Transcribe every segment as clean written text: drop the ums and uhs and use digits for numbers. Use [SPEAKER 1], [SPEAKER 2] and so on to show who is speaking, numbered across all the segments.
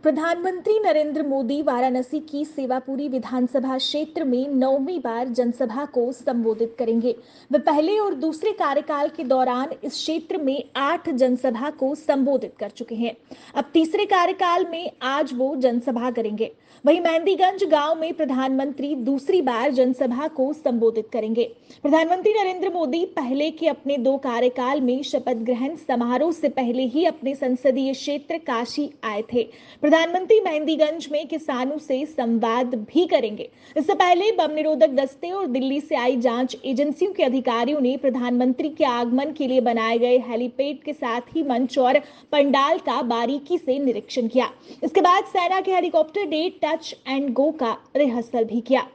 [SPEAKER 1] प्रधानमंत्री नरेंद्र मोदी वाराणसी की सेवापुरी विधानसभा क्षेत्र में 9वीं बार जनसभा को संबोधित करेंगे। वे पहले और दूसरे कार्यकाल के दौरान इस क्षेत्र में 8 जनसभा को संबोधित कर चुके हैं। अब तीसरे कार्यकाल में आज वो जनसभा करेंगे। वहीं मेहंदीगंज गांव में प्रधानमंत्री दूसरी बार जनसभा को संबोधित करेंगे। प्रधानमंत्री नरेंद्र मोदी पहले के अपने 2 कार्यकाल में शपथ ग्रहण समारोह से पहले ही अपने संसदीय क्षेत्र काशी आए थे। प्रधानमंत्री मेहंदीगंज में किसानों से संवाद भी करेंगे। इससे पहले बम निरोधक दस्ते और दिल्ली से आई जांच एजेंसियों के अधिकारियों ने प्रधानमंत्री के आगमन के लिए बनाए गए हेलीपैड के साथ ही मंच और पंडाल का बारीकी से निरीक्षण किया। इसके बाद सेना के हेलीकॉप्टर ने टच एंड गो का रिहर्सल भी किया।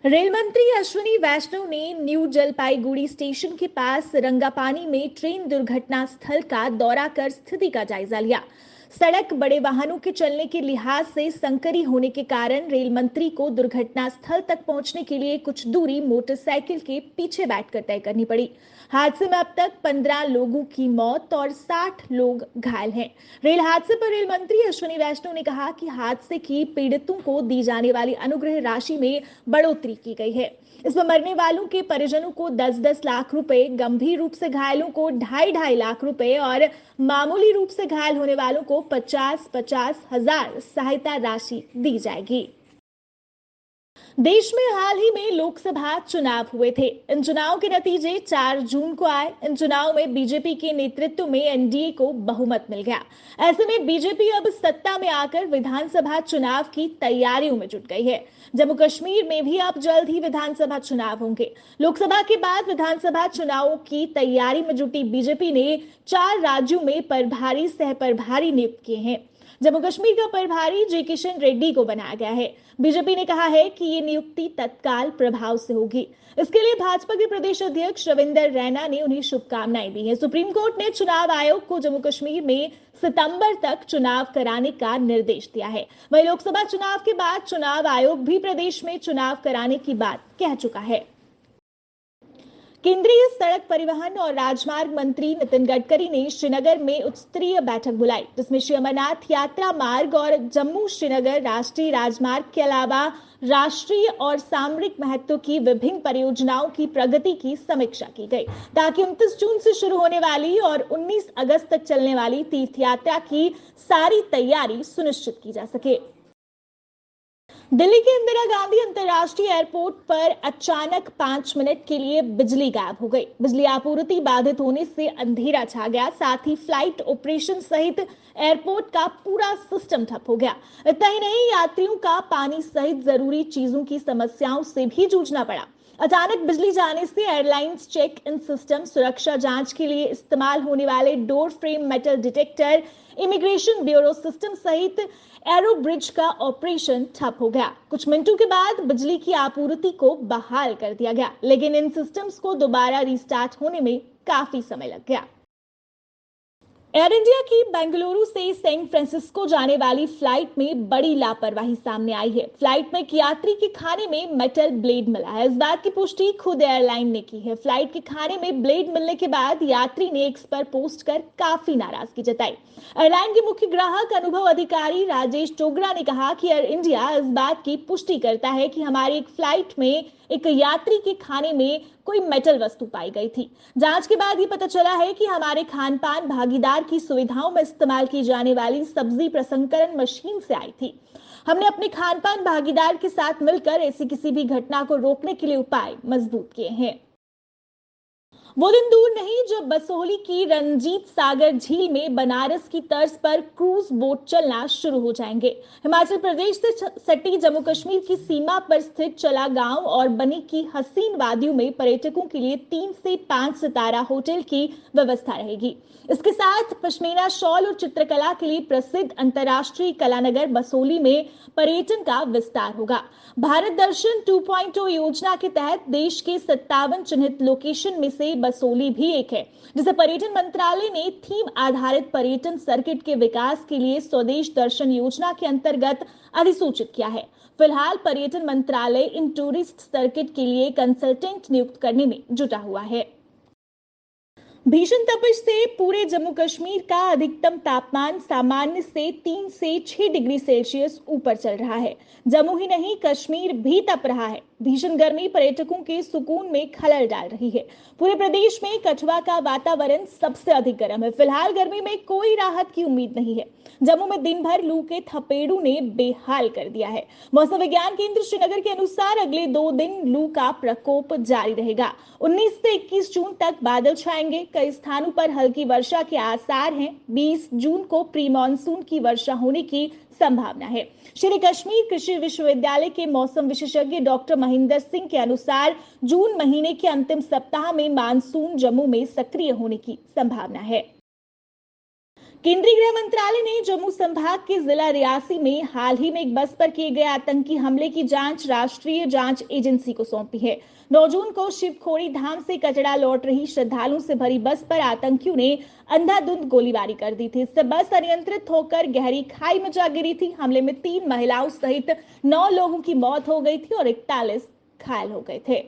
[SPEAKER 1] रेल मंत्री अश्विनी वैष्णव ने न्यू जलपाईगुड़ी स्टेशन के पास रंगापानी में ट्रेन दुर्घटना स्थल का दौरा कर स्थिति का जायजा लिया। सड़क बड़े वाहनों के चलने के लिहाज से संकरी होने के कारण रेल मंत्री को दुर्घटना स्थल तक पहुंचने के लिए कुछ दूरी मोटरसाइकिल के पीछे बैठकर तय करनी पड़ी। हादसे में अब तक 15 लोगों की मौत और 60 लोग घायल हैं। रेल हादसे पर रेल मंत्री अश्विनी वैष्णव ने कहा कि हादसे की पीड़ितों को दी जाने वाली अनुग्रह राशि में बढ़ोतरी की गई है। इसमें मरने वालों के परिजनों को 10-10 लाख रुपए, गंभीर रूप से घायलों को 2.5 लाख रुपए और मामूली रूप से घायल होने वालों को 50-50 हजार सहायता राशि दी जाएगी। देश में हाल ही में लोकसभा चुनाव हुए थे। इन चुनाव के नतीजे 4 जून को आए। इन चुनाव में बीजेपी के नेतृत्व में एनडीए को बहुमत मिल गया। ऐसे में बीजेपी अब सत्ता में आकर विधानसभा चुनाव की तैयारियों में जुट गई है। जम्मू कश्मीर में भी अब जल्द ही विधानसभा चुनाव होंगे। लोकसभा के बाद विधानसभा चुनावों की तैयारी में जुटी बीजेपी ने 4 राज्यों में प्रभारी सह प्रभारी नियुक्त किए हैं। जम्मू कश्मीर का प्रभारी जे किशन रेड्डी को बनाया गया है। बीजेपी ने कहा है कि ये नियुक्ति तत्काल प्रभाव से होगी। इसके लिए भाजपा के प्रदेश अध्यक्ष रविंदर रैना ने उन्हें शुभकामनाएं दी हैं। सुप्रीम कोर्ट ने चुनाव आयोग को जम्मू कश्मीर में सितंबर तक चुनाव कराने का निर्देश दिया है। वहीं लोकसभा चुनाव के बाद चुनाव आयोग भी प्रदेश में चुनाव कराने की बात कह चुका है। केंद्रीय सड़क परिवहन और राजमार्ग मंत्री नितिन गडकरी ने श्रीनगर में उच्च स्तरीय बैठक बुलाई, जिसमें श्री अमरनाथ यात्रा मार्ग और जम्मू श्रीनगर राष्ट्रीय राजमार्ग के अलावा राष्ट्रीय और सामरिक महत्व की विभिन्न परियोजनाओं की प्रगति की समीक्षा की गई, ताकि 29 जून से शुरू होने वाली और 19 अगस्त तक चलने वाली तीर्थ यात्रा की सारी तैयारी सुनिश्चित की जा सके। दिल्ली के इंदिरा गांधी अंतर्राष्ट्रीय एयरपोर्ट पर अचानक 5 मिनट के लिए बिजली गायब हो गई। बिजली आपूर्ति बाधित होने से अंधेरा छा गया। साथ ही फ्लाइट ऑपरेशन सहित एयरपोर्ट का पूरा सिस्टम ठप हो गया। इतना ही नहीं, यात्रियों का पानी सहित जरूरी चीजों की समस्याओं से भी जूझना पड़ा। अचानक बिजली जाने से एयरलाइंस चेक इन सिस्टम, सुरक्षा जांच के लिए इस्तेमाल होने वाले door frame metal detector, immigration bureau system सहित एरो ब्रिज का ऑपरेशन ठप हो गया। कुछ मिनटों के बाद बिजली की आपूर्ति को बहाल कर दिया गया, लेकिन इन सिस्टम्स को दोबारा रिस्टार्ट होने में काफी समय लग गया। एयर इंडिया की बेंगलुरु से सैन फ्रांसिस्को जाने वाली फ्लाइट में बड़ी लापरवाही सामने आई है। फ्लाइट में एक यात्री के खाने में मेटल ब्लेड मिला है। इस बात की पुष्टि खुद एयरलाइन ने की है। फ्लाइट के खाने में ब्लेड मिलने के बाद यात्री ने एक्स पर पोस्ट कर काफी नाराजगी जताई। एयरलाइन के मुख्य ग्राहक अनुभव अधिकारी राजेश चोगरा ने कहा कि एयर इंडिया इस बात की पुष्टि करता है कि हमारी एक फ्लाइट में एक यात्री के खाने में कोई मेटल वस्तु पाई गई थी। जांच के बाद ये पता चला है कि हमारे खान पान भागीदार की सुविधाओं में इस्तेमाल की जाने वाली सब्जी प्रसंस्करण मशीन से आई थी। हमने अपने खान पान भागीदार के साथ मिलकर ऐसी किसी भी घटना को रोकने के लिए उपाय मजबूत किए हैं। वो दिन दूर नहीं जब बसोहली की रंजीत सागर झील में बनारस की तर्ज पर क्रूज बोट चलना शुरू हो जाएंगे। हिमाचल प्रदेश से सटी जम्मू कश्मीर की सीमा पर स्थित चला गांव और बनी की हसीन वादियों में पर्यटकों के लिए 3 से 5 सितारा होटल की व्यवस्था रहेगी। इसके साथ पश्मीना शॉल और चित्रकला के लिए प्रसिद्ध अंतर्राष्ट्रीय कलानगर बसोहली में पर्यटन का विस्तार होगा। भारत दर्शन 2.0 योजना के तहत देश के 57 चिन्हित लोकेशन में से बसोहली भी एक है, जिसे पर्यटन मंत्रालय ने थीम आधारित पर्यटन सर्किट के विकास के लिए स्वदेश दर्शन योजना के अंतर्गत अधिसूचित किया है। फिलहाल पर्यटन मंत्रालय इन टूरिस्ट सर्किट के लिए कंसल्टेंट नियुक्त करने में जुटा हुआ है। भीषण तपिश से पूरे जम्मू कश्मीर का अधिकतम तापमान सामान्य से 3 से 6 डिग्री सेल्सियस ऊपर चल रहा है। जम्मू ही नहीं, कश्मीर भी तप रहा है। भीषण गर्मी पर्यटकों के सुकून में खलल डाल रही है। पूरे प्रदेश में कठुआ का वातावरण सबसे अधिक गर्म है। फिलहाल गर्मी में कोई राहत की उम्मीद नहीं है। जम्मू में दिन भर लू के थपेड़ों ने बेहाल कर दिया है। मौसम विज्ञान केंद्र श्रीनगर के अनुसार अगले 2 दिन लू का प्रकोप जारी रहेगा। 19 से 21 जून तक बादल छाएंगे। कई स्थानों पर हल्की वर्षा के आसार हैं। 20 जून को प्री मानसून की वर्षा होने की संभावना है। श्री कश्मीर कृषि विश्वविद्यालय के मौसम विशेषज्ञ डॉक्टर महेंद्र सिंह के अनुसार जून महीने के अंतिम सप्ताह में मानसून जम्मू में सक्रिय होने की संभावना है। केंद्रीय गृह मंत्रालय ने जम्मू संभाग के जिला रियासी में हाल ही में एक बस पर किए गए आतंकी हमले की जांच राष्ट्रीय जांच एजेंसी को सौंपी है। 9 जून को शिवखोड़ी धाम से कटरा लौट रही श्रद्धालुओं से भरी बस पर आतंकियों ने अंधाधुंध गोलीबारी कर दी थी। इससे बस अनियंत्रित होकर गहरी खाई में जा गिरी थी। हमले में 3 महिलाओं सहित 9 लोगों की मौत हो गई थी और 41 घायल हो गए थे।